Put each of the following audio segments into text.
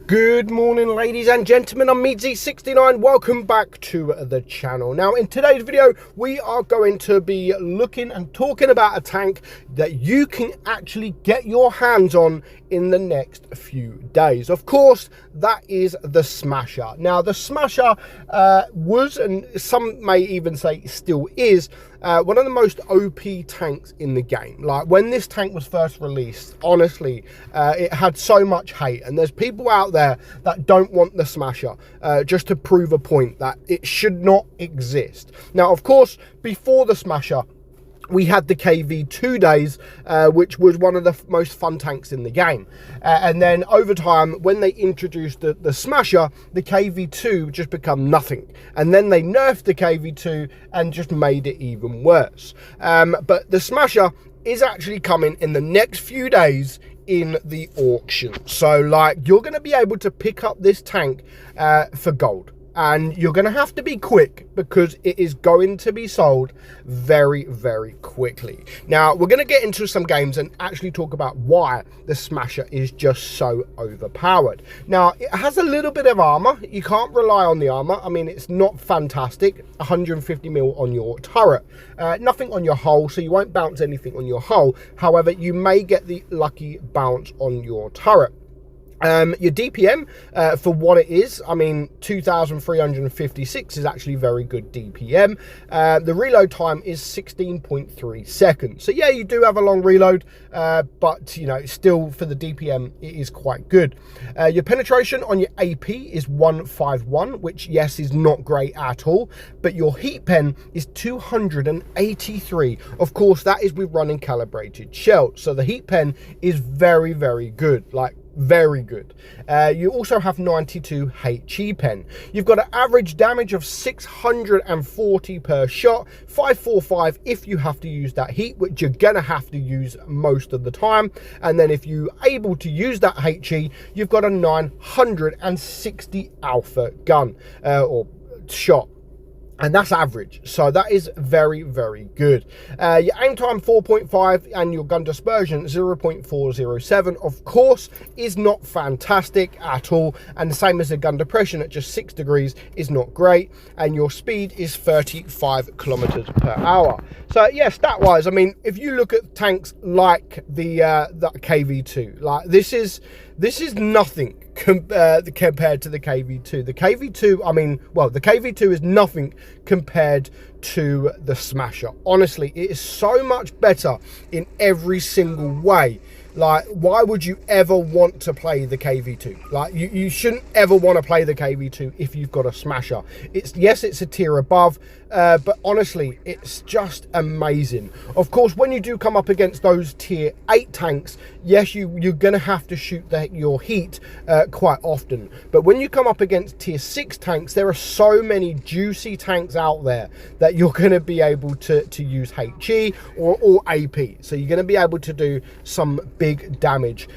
Good morning, ladies and gentlemen. I'm meadsyreplays. Welcome back to the channel. Now, in today's video, we are going to be looking and talking about a tank that you can actually get your hands on in the next few days. Of course, that is the Smasher. Now, the Smasher was, and some may even say still is, one of the most OP tanks in the game. Like, when this tank was first released, honestly, it had so much hate, and there's people out there that don't want the Smasher, just to prove a point that it should not exist. Now, of course, before the Smasher, we had the KV2 days, which was one of the most fun tanks in the game. And then over time, when they introduced the Smasher, the KV2 just become nothing. And then they nerfed the KV2 and just made it even worse. But the Smasher is actually coming in the next few days in the auction. So, like, you're going to be able to pick up this tank for gold. And you're going to have to be quick because it is going to be sold very, very quickly. Now, we're going to get into some games and actually talk about why the Smasher is just so overpowered. Now, it has a little bit of armor. You can't rely on the armor. I mean, it's not fantastic. 150 mil on your turret. Nothing on your hull, so you won't bounce anything on your hull. However, you may get the lucky bounce on your turret. Your DPM, for what it is, I mean, 2,356 is actually very good DPM. The reload time is 16.3 seconds. So, yeah, you do have a long reload, but, you know, still for the DPM, it is quite good. Your penetration on your AP is 151, which, yes, is not great at all. But your heat pen is 283. Of course, that is with running calibrated shells. So the heat pen is very, very good. Like, very good. You also have 92 HE pen. You've got an average damage of 640 per shot, 545 if you have to use that heat, which you're gonna have to use most of the time. And then if you're able to use that HE, you've got a 960 alpha gun or shot. And that's average, so that is very, very good. Your aim time 4.5 and your gun dispersion 0.407, of course, is not fantastic at all. And the same as the gun depression at just 6 degrees is not great. And your speed is 35 kilometers per hour. So, yeah, stat-wise, I mean, if you look at tanks like the KV2, like this is nothing compared to the KV2. The KV2, I mean, well, the KV2 is nothing compared to the Smasher. Honestly, it is so much better in every single way. Like, why would you ever want to play the KV2? Like, you shouldn't ever want to play the KV2 if you've got a Smasher. Yes, it's a tier above, but honestly, it's just amazing. Of course, when you do come up against those tier 8 tanks, yes, you're going to have to shoot your heat quite often. But when you come up against tier 6 tanks, there are so many juicy tanks out there that you're going to be able to use HE or AP. So you're going to be able to do some big damage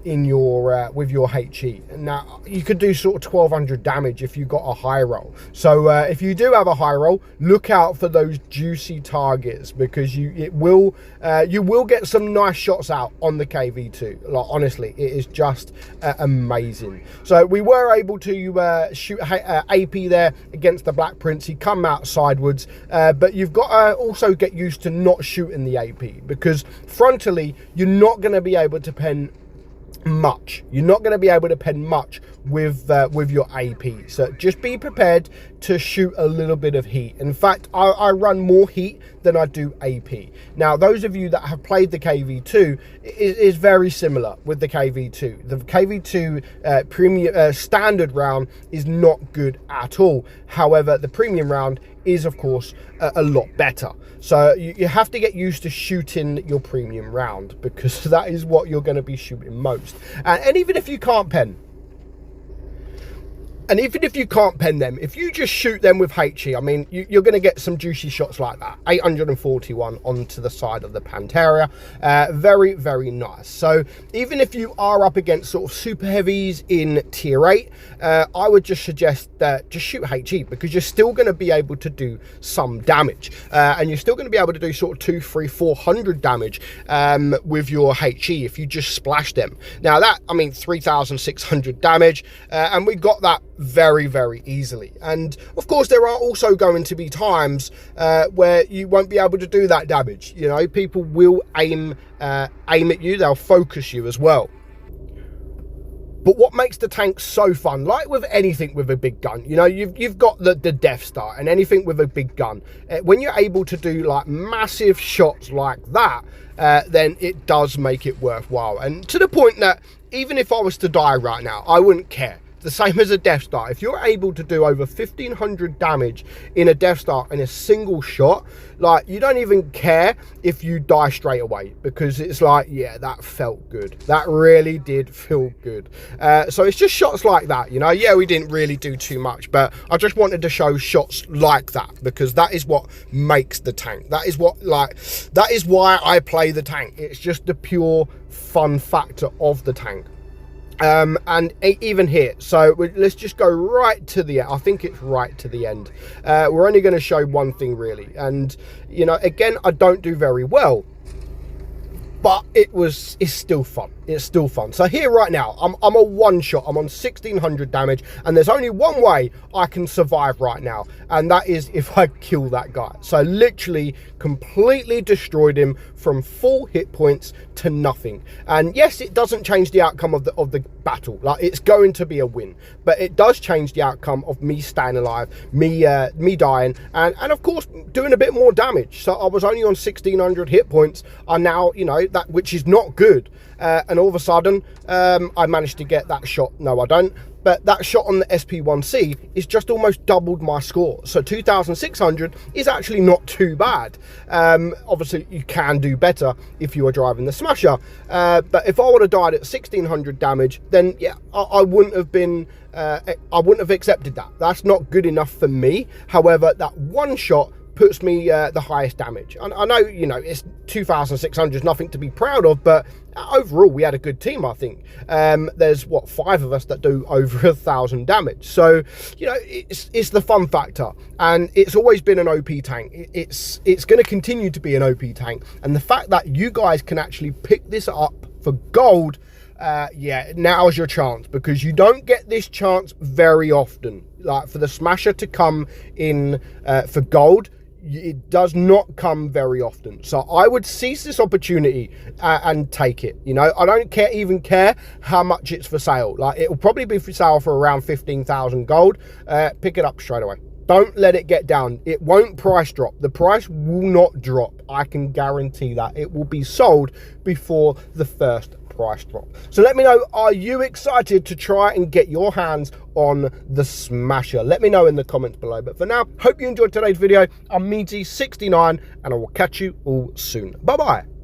in your with your HE. Now, you could do sort of 1200 damage if you got a high roll. So if you do have a high roll, look out for those juicy targets, because you will get some nice shots out on the KV2. Like, honestly, it is just amazing. So we were able to shoot AP there against the Black Prince. He come out sidewards, but you've got to also get used to not shooting the AP, because frontally you're not going to be able to pen much. You're not going to be able to pen much with your AP. So just be prepared to shoot a little bit of heat. In fact, I run more heat than I do AP. Now, those of you that have played the KV2, is very similar with the KV2. The KV2 premium standard round is not good at all. However, the premium round is, of course, a lot better. So you have to get used to shooting your premium round, because that is what you're going to be shooting most. And even if you can't pen, And even if you can't pen them, if you just shoot them with HE, I mean, you're going to get some juicy shots like that. 841 onto the side of the Panteria. Very, very nice. So even if you are up against sort of super heavies in tier 8, I would just suggest that just shoot HE, because you're still going to be able to do some damage. And you're still going to be able to do sort of 200, 300, 400 damage with your HE if you just splash them. Now that, I mean, 3,600 damage, and we got that very, very easily. And of course there are also going to be times where you won't be able to do that damage. You know, people will aim at you, they'll focus you as well. But what makes the tank so fun, like with anything with a big gun, you know, you've got the Death Star and anything with a big gun, when you're able to do like massive shots like that, then it does make it worthwhile. And to the point that even if I was to die right now, I wouldn't care. The same as a Death Star. If you're able to do over 1,500 damage in a Death Star in a single shot, like, you don't even care if you die straight away, because it's like, yeah, that felt good. That really did feel good. So it's just shots like that, you know. Yeah, we didn't really do too much, but I just wanted to show shots like that, because that is what makes the tank. That is what, like, that is why I play the tank. It's just the pure fun factor of the tank. And even here, so let's just go right to the end. I think it's right to the end. We're only going to show one thing really, and you know, again, I don't do very well, but it's still fun. It's still fun. So here right now, I'm a one shot. I'm on 1,600 damage, and there's only one way I can survive right now, and that is if I kill that guy. So literally completely destroyed him from full hit points to nothing. And yes, it doesn't change the outcome of the battle. Like, it's going to be a win, but it does change the outcome of me staying alive, me dying, and of course doing a bit more damage. So I was only on 1,600 hit points. I'm now, you know, that, which is not good. And all of a sudden, I managed to get that shot. No, I don't. But that shot on the SP1C is just almost doubled my score. So 2,600 is actually not too bad. Obviously, you can do better if you are driving the Smasher. But if I would have died at 1,600 damage, then yeah, I wouldn't have been. I wouldn't have accepted that. That's not good enough for me. However, that one shot puts me the highest damage. I know, you know, it's 2,600 is nothing to be proud of, but overall we had a good team. I think there's what, 5 of us that do over 1,000 damage. So you know, it's the fun factor, and it's always been an OP tank. It's going to continue to be an OP tank, and the fact that you guys can actually pick this up for gold, yeah, now's your chance, because you don't get this chance very often. Like, for the Smasher to come in for gold, it does not come very often. So I would seize this opportunity and take it. You know, I don't even care how much it's for sale. Like, it will probably be for sale for around 15,000 gold. Pick it up straight away. Don't let it get down. It won't price drop. The price will not drop. I can guarantee that. It will be sold before the first price drop. So let me know, are you excited to try and get your hands on the Smasher? Let me know in the comments below. But for now, hope you enjoyed today's video. I'm meadsy69, and I will catch you all soon. Bye bye.